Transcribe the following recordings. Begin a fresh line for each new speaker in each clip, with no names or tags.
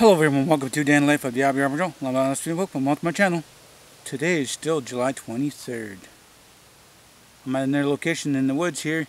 Hello everyone, welcome to Dan Life of the Aboriginal, LostHeartPhoenixWolf, and welcome to my channel. Today is still July 23rd. I'm at another location in the woods here,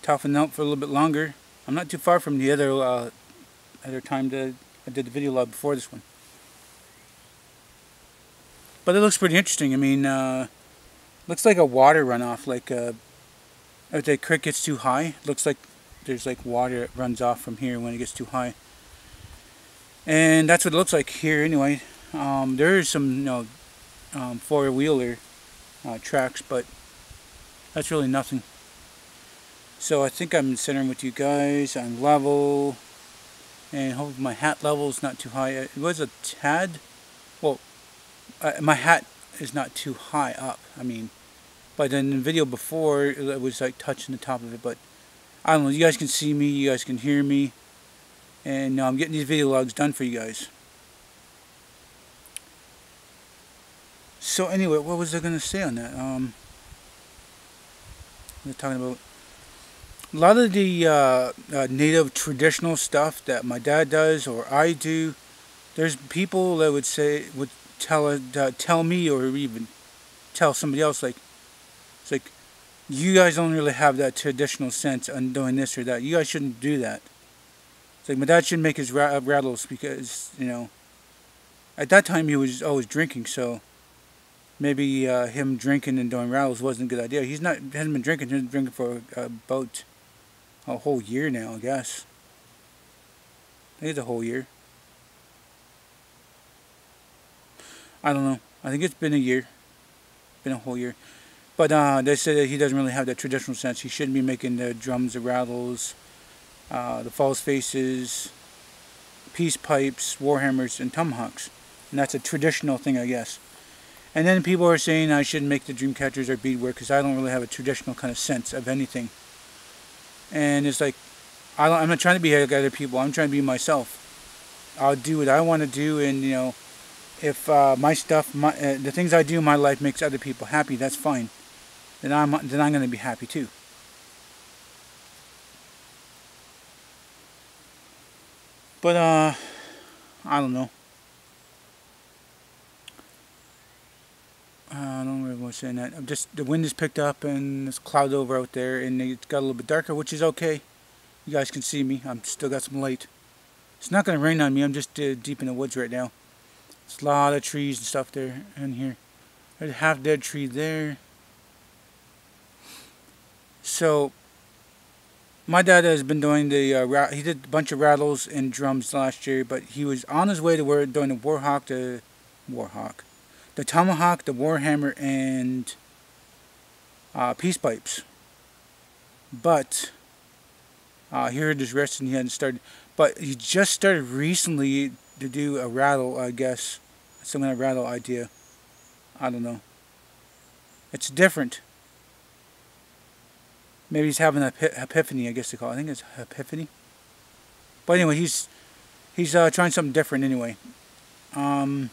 toughing out for a little bit longer. I'm not too far from the other time that I did the video log before this one. But it looks pretty interesting. I mean, looks like a water runoff, like if the creek gets too high, it looks like there's like water that runs off from here when it gets too high. And that's what it looks like here anyway. There is some, four-wheeler tracks, but that's really nothing. So I think I'm centering with you guys. I'm level, and hopefully my hat level is not too high. It was a tad. Well, my hat is not too high up. I mean, but in the video before, it was like touching the top of it. But I don't know. You guys can see me. You guys can hear me. And I'm getting these video logs done for you guys. So anyway, what was I going to say on that? We're talking about a lot of the native traditional stuff that my dad does or I do. There's people that would tell me or even tell somebody else, like, it's like, you guys don't really have that traditional sense on doing this or that. You guys shouldn't do that. It's like my dad shouldn't make his rattles because, at that time he was always drinking, so maybe him drinking and doing rattles wasn't a good idea. He hasn't been drinking. He's been drinking for about a whole year now, I guess. I think it's a whole year. I don't know. I think it's been a year. Been a whole year. But they said that he doesn't really have that traditional sense. He shouldn't be making the drums or rattles. The false faces, peace pipes, warhammers, and tomahawks. And that's a traditional thing, I guess. And then people are saying I shouldn't make the dream catchers or beadwork because I don't really have a traditional kind of sense of anything. And it's like, I'm not trying to be like other people. I'm trying to be myself. I'll do what I want to do, and if my stuff, the things I do in my life makes other people happy, that's fine. Then I'm going to be happy too. But, I don't know. I don't really want to say that. The wind is picked up and there's cloud over out there and it's got a little bit darker, which is okay. You guys can see me. I'm still got some light. It's not going to rain on me. I'm just deep in the woods right now. There's a lot of trees and stuff there in here. There's a half-dead tree there. So my dad has been doing he did a bunch of rattles and drums last year, but he was on his way to doing the the tomahawk, the warhammer, and peace pipes. But he heard his rest and he hadn't started. But he just started recently to do a rattle, I guess. Some kind of rattle idea. I don't know. It's different. Maybe he's having an epiphany, I guess they call it. I think it's epiphany. But anyway, he's trying something different anyway. I don't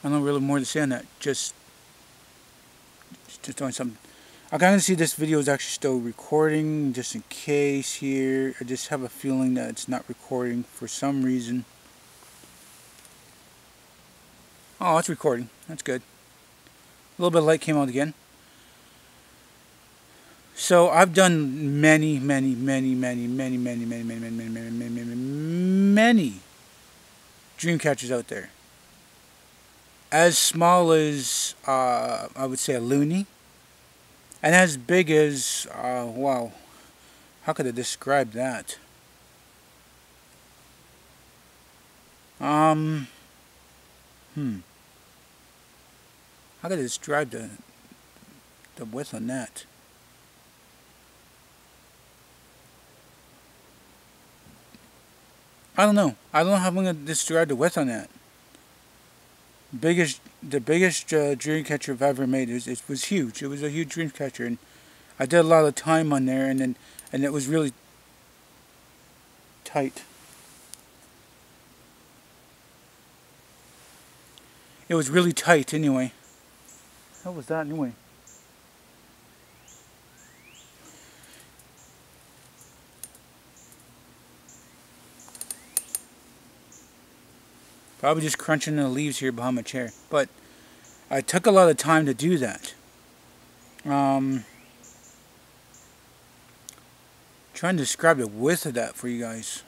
know really more to say on that. Just doing something. I kind of see this video is actually still recording, just in case here. I just have a feeling that it's not recording for some reason. Oh, it's recording. That's good. A little bit of light came out again. So I've done many dream catchers out there. As small as I would say a loony, and as big as wow, how could I describe that? How could I describe the width on that? I don't know. I don't know how I'm going to describe the width on that. The biggest dream catcher I've ever made. It was huge. It was a huge dream catcher, and I did a lot of time on there, and it was really tight. It was really tight anyway. How was that anyway? Probably just crunching the leaves here behind my chair. But I took a lot of time to do that. Trying to describe the width of that for you guys.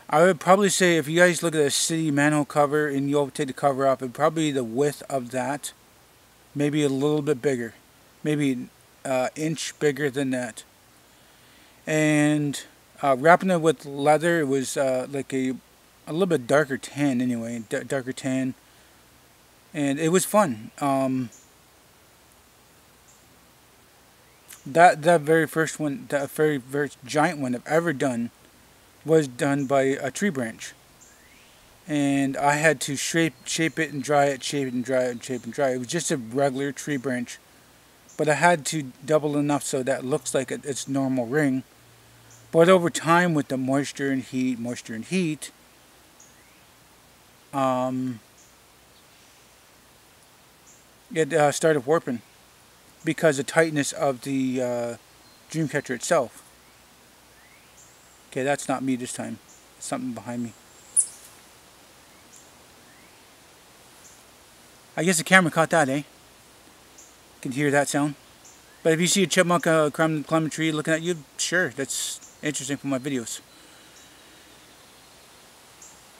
I would probably say if you guys look at a city manhole cover and you'll take the cover off, it'd probably be the width of that. Maybe a little bit bigger. Maybe an inch bigger than that. And wrapping it with leather, it was like a little bit darker tan anyway. Darker tan. And it was fun. That very first one, that very first giant one I've ever done, was done by a tree branch, and I had to shape it and dry it, shape it and dry it, and shape and dry it. It was just a regular tree branch, but I had to double enough so that it looks like its normal ring. But over time, with the moisture and heat, it started warping because of the tightness of the dream catcher itself. Okay, that's not me this time. It's something behind me. I guess the camera caught that, eh? Can hear that sound. But if you see a chipmunk climbing a tree looking at you, sure, that's interesting for my videos.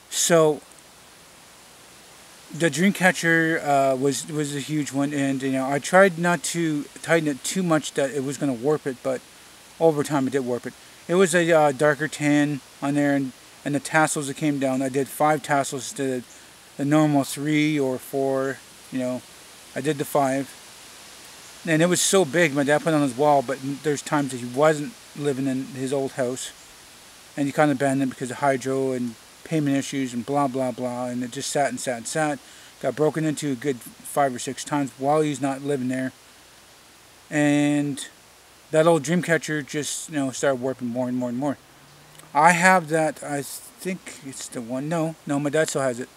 So the dream catcher was a huge one, and I tried not to tighten it too much that it was going to warp it, but over time it did warp it. It was a darker tan on there, and the tassels that came down, I did 5 tassels instead of the normal 3 or 4. I did the 5, and it was so big. My dad put it on his wall, but there's times that he wasn't living in his old house, and he kind of abandoned it because of hydro and payment issues and blah blah blah, and it just sat and sat and sat. Got broken into a good 5 or 6 times while he's not living there, and that old dream catcher just started warping more and more and more. I have that. I think it's the one. No, my dad still has it.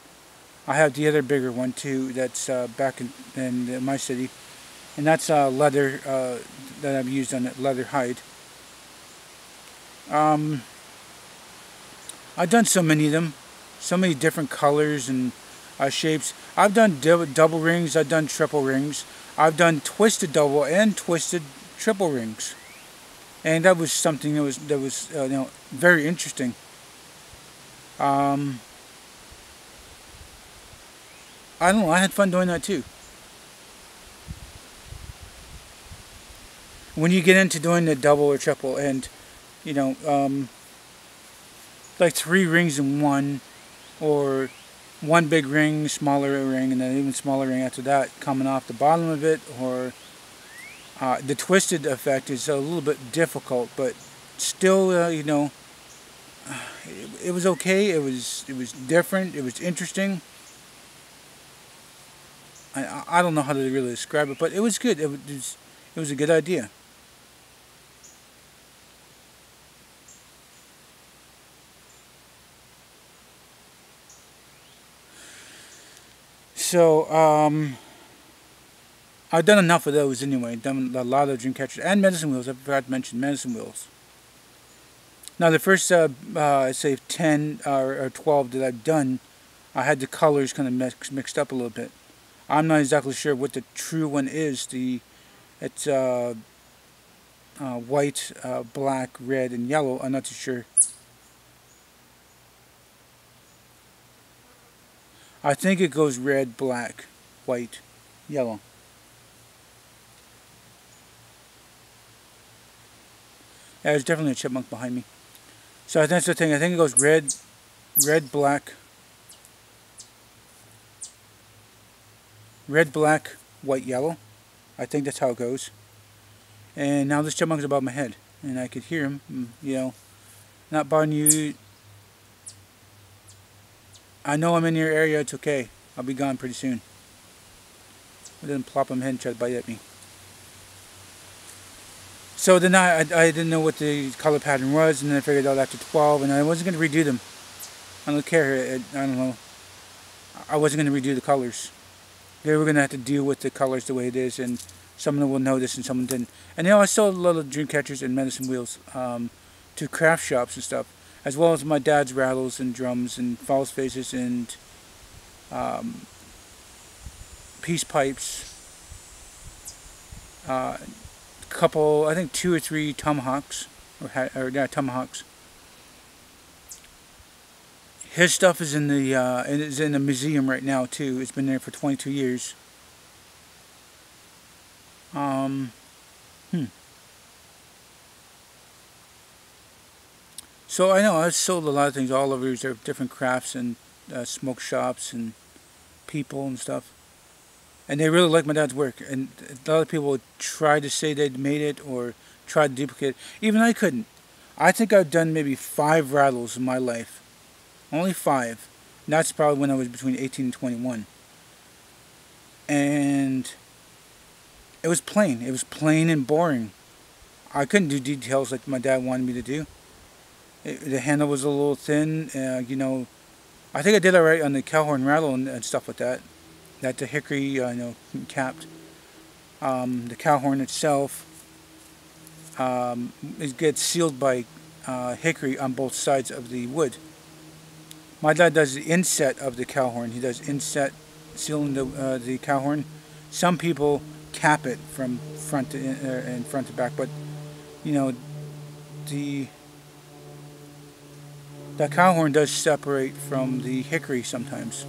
I have the other bigger one too. That's back in my city, and that's leather that I've used on it, leather hide. I've done so many of them, so many different colors and shapes. I've done double rings. I've done triple rings. I've done twisted double and twisted triple rings, and that was something that was very interesting. I don't know, I had fun doing that too. When you get into doing the double or triple, and like 3 rings in one, or one big ring, smaller ring, and then even smaller ring after that coming off the bottom of it, or the twisted effect is a little bit difficult, but still, it was okay. It was different. It was interesting. I don't know how to really describe it, but it was good. It was a good idea. So I've done enough of those anyway. I've done a lot of dream catchers and medicine wheels. I forgot to mention medicine wheels. Now the first, say 10 or 12 that I've done, I had the colors kind of mixed up a little bit. I'm not exactly sure what the true one is. It's white, black, red, and yellow. I'm not too sure. I think it goes red, black, white, yellow. Yeah, there's definitely a chipmunk behind me. So that's the thing. I think it goes red, black, white, yellow. I think that's how it goes. And now this chipmunk's above my head, and I could hear him. Not bothering you. I know I'm in your area. It's okay. I'll be gone pretty soon. It didn't plop on my head and try to bite at me. So then I didn't know what the color pattern was, and then I figured out after 12, and I wasn't going to redo them. I don't care. I don't know. I wasn't going to redo the colors. They were going to have to deal with the colors the way it is, and some of them will notice and some didn't. And I sold a lot of dream catchers and medicine wheels to craft shops and stuff. as well as my dad's rattles and drums and false faces and peace pipes. Couple, I think 2 or 3 tomahawks, or tomahawks. His stuff is in the museum right now too. It's been there for 22 years. So I know I've sold a lot of things all over. There are different crafts and smoke shops and people and stuff. And they really like my dad's work. And a lot of people try to say they'd made it or try to duplicate it. Even I couldn't. I think I've done maybe 5 rattles in my life. Only 5. And that's probably when I was between 18 and 21. And it was plain. It was plain and boring. I couldn't do details like my dad wanted me to do. The handle was a little thin. You know, I think I did alright on the cowhorn rattle and stuff like that. That the hickory, you know, capped. The cowhorn itself, it gets sealed by hickory on both sides of the wood. My dad does the inset of the cowhorn. He does inset sealing the cowhorn. Some people cap it from front to and front to back, but you know, the cowhorn does separate from the hickory sometimes.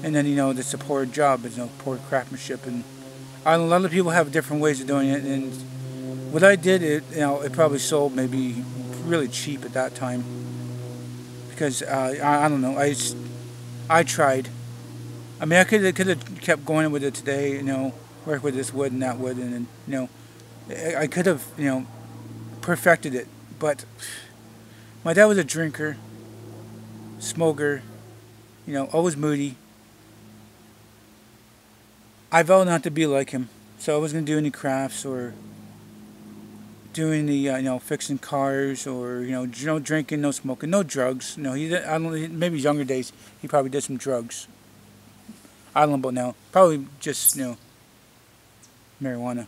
And then, you know, it's a poor job, it's, you know, poor craftsmanship, and a lot of people have different ways of doing it. And what I did, you know, it probably sold maybe really cheap at that time, because I don't know, I tried. I mean, I could have kept going with it today, you know, work with this wood and that wood, and then, you know, I could have, you know, perfected it. But my dad was a drinker, smoker, you know, always moody. I vowed not to be like him, so I wasn't going to do any crafts or doing the, you know, fixing cars or, you know, drinking, no smoking, no drugs. You know, I don't, maybe younger days he probably did some drugs. I don't know about now. Probably just, you know, marijuana.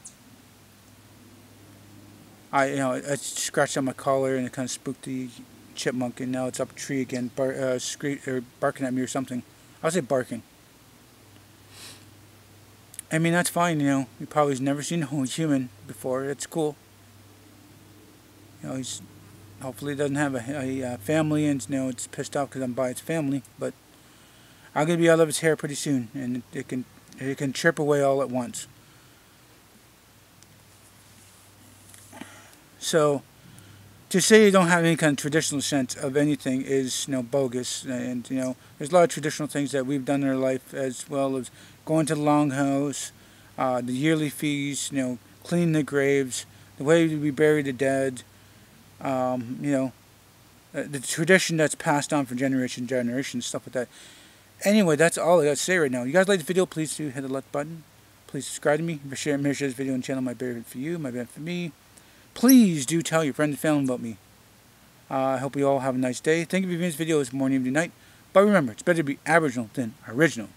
I scratched on my collar and it kind of spooked the chipmunk, and now it's up a tree again, barking at me or something. I'll say barking. I mean, that's fine, you know. He probably's never seen a human before. It's cool. You know, he's hopefully doesn't have a family, and, you know, it's pissed off because I'm by its family. But I'm gonna be out of his hair pretty soon, and it can chirp away all at once. So to say you don't have any kind of traditional sense of anything is, you know, bogus. And, you know, there's a lot of traditional things that we've done in our life, as well as going to the longhouse, the yearly feast, you know, cleaning the graves, the way we bury the dead, you know, the tradition that's passed on from generation to generation, stuff like that. Anyway, that's all I got to say right now. You guys like the video, please do hit the like button. Please subscribe to me. Share this video and channel. My benefit for you, my benefit for me. Please do tell your friends and family about me. I hope you all have a nice day. Thank you for viewing this video. It's morning, evening, night. But remember, it's better to be Aboriginal than original.